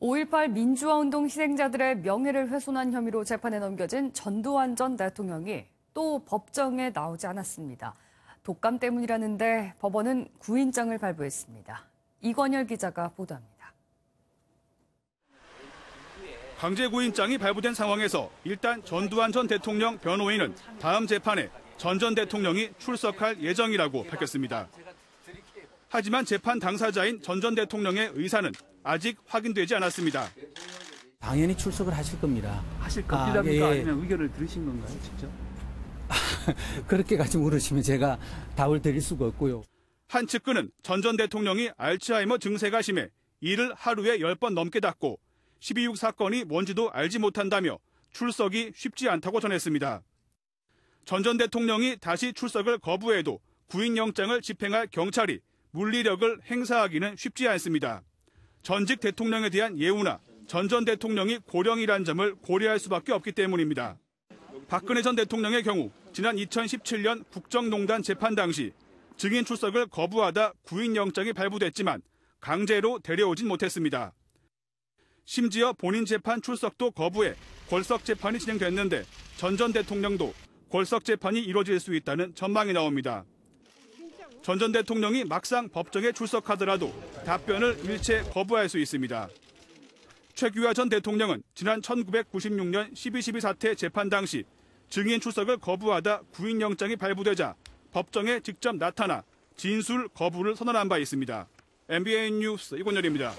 5.18 민주화운동 희생자들의 명예를 훼손한 혐의로 재판에 넘겨진 전두환 전 대통령이 또 법정에 나오지 않았습니다. 독감 때문이라는데 법원은 구인장을 발부했습니다. 이권열 기자가 보도합니다. 강제 구인장이 발부된 상황에서 일단 전두환 전 대통령 변호인은 다음 재판에 전 대통령이 출석할 예정이라고 밝혔습니다. 하지만 재판 당사자인 전 대통령의 의사는 아직 확인되지 않았습니다. 당연히 출석을 하실 겁니다. 하실 겁니까? 예. 아니면 의견을 들으신 건가요, 직접? 그렇게까지 물으시면 제가 답을 드릴 수가 없고요. 한 측근은 전 대통령이 알츠하이머 증세가 심해 이를 하루에 10번 넘게 닦고 12.6 사건이 뭔지도 알지 못한다며 출석이 쉽지 않다고 전했습니다. 전 대통령이 다시 출석을 거부해도 구인영장을 집행할 경찰이 물리력을 행사하기는 쉽지 않습니다. 전직 대통령에 대한 예우나 전 대통령이 고령이란 점을 고려할 수밖에 없기 때문입니다. 박근혜 전 대통령의 경우 지난 2017년 국정농단 재판 당시 증인 출석을 거부하다 구인영장이 발부됐지만 강제로 데려오진 못했습니다. 심지어 본인 재판 출석도 거부해 골석 재판이 진행됐는데 전 대통령도 골석 재판이 이뤄질 수 있다는 전망이 나옵니다. 전 대통령이 막상 법정에 출석하더라도 답변을 일체 거부할 수 있습니다. 최규하 전 대통령은 지난 1996년 12.12 사태 재판 당시 증인 출석을 거부하다 구인영장이 발부되자 법정에 직접 나타나 진술 거부를 선언한 바 있습니다. MBN 뉴스 이권열입니다.